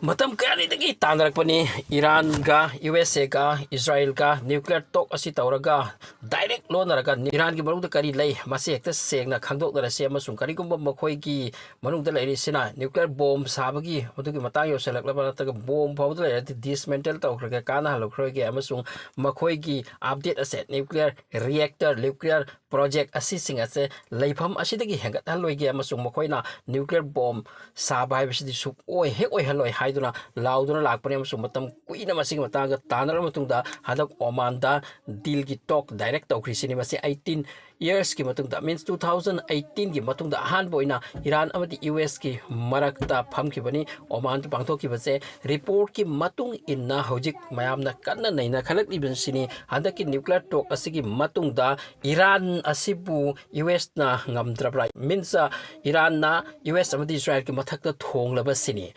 Matam kani dagi tanrakpani Iran ga USA ga Israel ga nuclear talk asi tawraga direct lonaraga Iran gi manungda kari lei masi hekta sengna khangdokdara se amasung karigumba makhoi gi manungda leirisina nuclear bomb sabagi madugi matang yoselaklaba nataga bomb fawda leirati dismantle tawkhraga kana halokhroi gi amasung makhoi gi update ase nuclear reactor nuclear project asi sing ase leifam asidagi hengat haloi gi amasung makhoina nuclear bomb saba haibasidi sup oi hek oi haloi haiduna lauduna lakpani amasung matam kuina masing mataga tanara matungda hadak Oman da deal gi talk direct tawkhrisini masi 18 years ki matungda means 2018 gi matungda ahan boina Iran amadi US ki marakta phamkibani Oman tu pangthokibase report ki matung inna hojik mayamna kanna naina khalakliban sini hadaki nuclear talk asigi matungda Iran asibu US na ngamdrabra means Iran na US amadi Israel ki mathakta thonglaba sini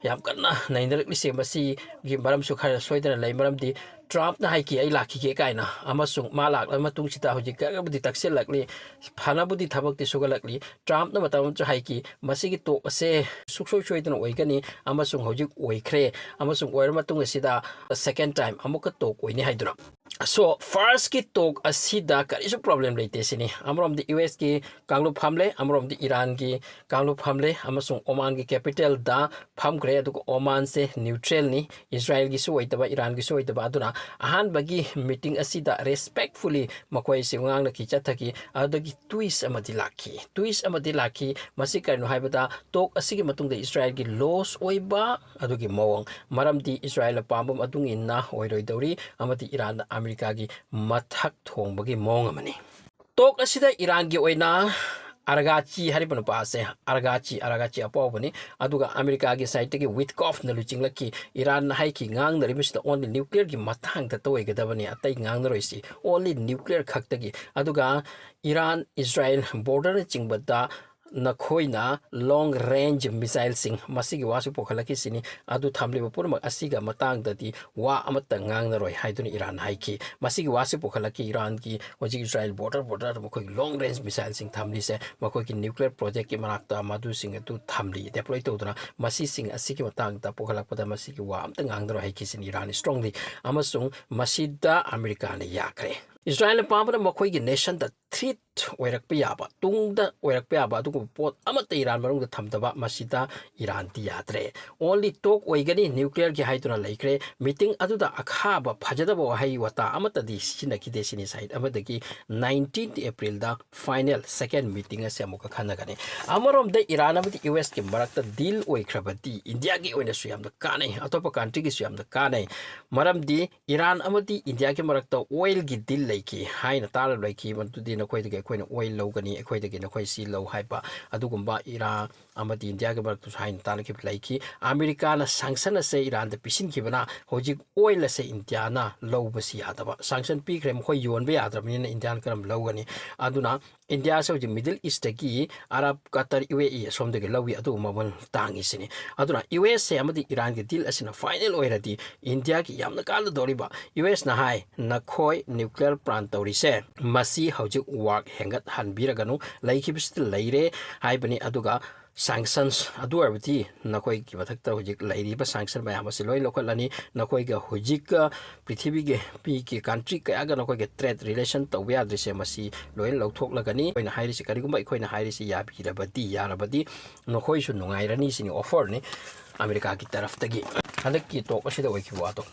yam kanna naindarakli se masi gi maram su khara soidana lei maram di Trump na haiki ai lakhi ke kaina amasung malak la matung sita hoji ka budi taksel lakli phana budi thabak ti sugalakli Trump na matam chu haiki masi gi to ase suksoi soidana oigani amasung hoji oikhre amasung oir matung asida second time amuka to koini haidura so first ki talk asida karisu problem leite sini amrom di US ki kanglu phamle amrom di Iran ki kanglu phamle amasung Oman ki capital da phamkre adu Oman se neutral ni Israel gi suwaitaba Iran gi suwaitaba aduna ahan bagi meeting asida respectfully makoi singang na kichathaki adagi twist amadi laki masi karno haibada talk asigi matungda Israel gi loss oiba adugi mawang maram di Israel pambam adung inna oiroi dauri amadi Iran America gi mathak thongbagi mawang amani talk asida Iran gi oina Aragachi haripano paase aragachi apawbani aduga America gi site gi Witkoff na luchinglaki Iran na haiki ngang na rimisda only nuclear gi mathang ta toigadabani atai ngang na roisi only nuclear khaktagi aduga Iran Israel border chingbada nakhoina long range missile sing masigi wasu pokhalaki sini adu thamliba purmak asiga matang dadi wa amata ngang na roi haiduni Iran haiki masigi wasu pokhalaki Iran ki hoji Israel border makoi long range missile sing thamli se makoi ki nuclear project ki manakta madu sing atu thamli deploy toduna masi sing asigi matang ta pokhalakpada masigi wa amta ngang na roi haiki sini Iran strongly amasung masida America na yakre Israel pamana makoi ki nation da threat oirakpa yaba tungda oirakpa yaba adugu pot amata Iran marungda thamdaba masida Iran ti yadre only talk oigani nuclear ki haiduna laikre meeting aduda akhaba phajadaba hai wata amata di sinaki desini side amadagi 19th April da final second meeting ase amuka khanagani amarom da Iran amadi US ki marakta deal oikrabati India gi oina suyamda kanai atopa country gi suyamda kanai maram di Iran amadi India ki marakta oil gi deal laiki haina tara laiki mantudi na koidagi koina oil logani koidagi na koi si low haipa adugumba Iran amadi India ge barak tu hain talaki laiki America na sanction ase Iran da pisin kibana hoji oil ase India na low basi adaba sanction pi krem khoi yon be adrabni na Indian karam logani aduna India se hoji Middle East gi Arab Qatar UAE somdagi lowi adu mabon tangi sini aduna US se amadi Iran ge deal asina final oiradi India gi yamna kala doriba US na hai na khoi nuclear plant tawrise masi hoji work hengat hanbiraganu laikibist leire haibani aduga sanctions adu arbiti nakoi ki bathakta hojik lairiba sanction mayam ase loi lokalani nakoi ga hojik prithvi ge pi ki country ka aga nakoi ge trade relation to ya drise masi loi lokthok lagani koina hairisi karigumba ikoina hairisi yarabadi nakoi su nungairani sini offer ni America ki taraf tagi halaki to asida oiki wato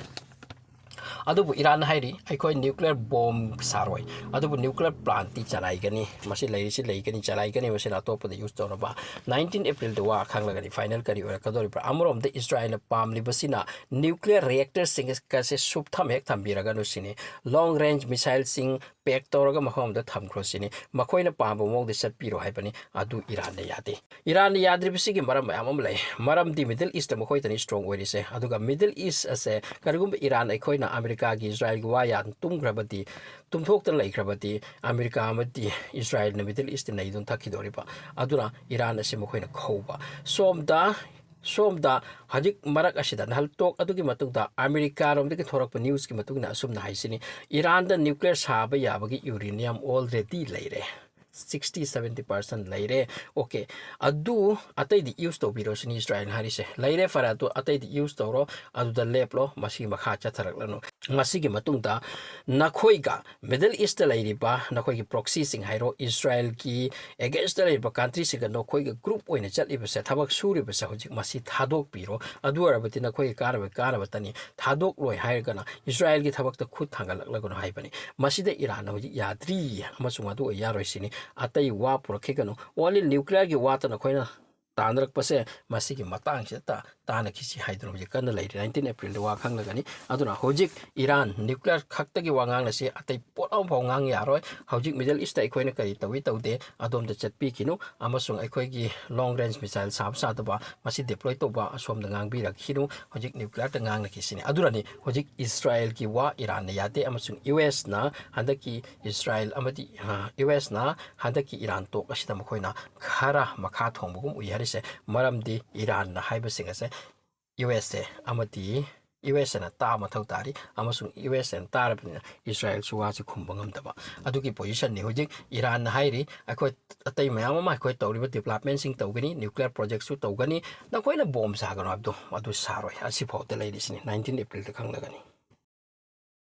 adubu Iran hairi aikoi nuclear bomb saroi adubu nuclear plant ti chalaigani masi lairisi leigani chalaigani masina top de use toraba 19 April de wa khanglagani final kari ora kadori pra amrom de Israel pamli basina nuclear reactor sing ka se subtham hek thambiraga no sini long range missile sing pek toraga mahom da thamkhro sini makoina pambo mong de satpiro haibani adu Iran yadri bisi gi maram amam lai maram di Middle East makoi tani strong oirise aduga Middle East ase karigum Iran aikoina America gi Israel gi wayan tumgrabati tumthok tan laikrabati America amati Israel na Middle East na idun thakidoriba aduna Iran ase makoina khoba somda hajik marak asida nahal tok adugi matungda America romde ki thorak news ki matungna asumna haisini Iran da nuclear saba yabagi uranium already leire 60-70% लेरे okay अदु अतैदि use तौबिरोसनि इस्राएल हारिसे लेरे फरा तो अतैदि use तौरो अदुदा लेपलो मसी मखा चथरकलनो मसीगी मतुंगदा नखोइगा middle east लेरिबा नखोइगी proxy सिंग हाइरो इस्राएल की against लेरिबा country सिगा नखोइगा group ओइने चटलिबसे थबक सुरिबसे होजिक मसी थादोक पिरो अदु अरबति नखोइ कारबतनी थादोक लोय हाइरगना इस्राएल की थबक त खुद थांगलकलगनो हाइबनी मसीदे ईरान होजि याद्री अमसुंग अदु यारोइसिनी अतै वा पुरखेगनो ओनली न्यूक्लियर की वात नखोइना तानरकपसे मसीगी मतंगसिता तानखिसि हाइदनो होजि कन लेरि 19 अप्रैल वा खंगलगनी अदुना होजिक ईरान न्यूक्लियर खक्तगी वांगांगलसे अतै पोटम फाउंगांग यारोय होजिक मिडल ईस्ट अखोइना करि तवि तौदे अदोम द चटपी किनु अमसुंग अखोइगी लॉन्ग रेंज मिसाइल साब सादबा मसी डिप्लॉय तोबा असोम द ngang bi rakhiनु होजिक न्यूक्लियर त ngang लखिसिनि अदुरानि होजिक इस्राएल की वा ईरान ने यादे अमसुंग यूएस ना हंदकी इस्राएल अमदि यूएस ना हंदकी ईरान तो असिदा मखोइना खरा मखा थोंबगुम उयहरिसे मरमदि ईरान ना हाइबसिंगसे यूएसए अमदि यूएस ना ता मथौ तारी अमसुंग यूएस ना तारबनि इस्राएल सुवासि खुंबंगमदबा अदुकी पोजीशन ने होजिक ईरान हाइरि अखोइ अतै मयाम मा अखोइ तौरिबा डेवलपमेंट सिंग तौगनी न्यूक्लियर प्रोजेक्ट सु तौगनी नखोइना बॉम्ब सागनो अदु सारोय असि फाउते लेरिसिनि 19 अप्रैल त खंगलगनी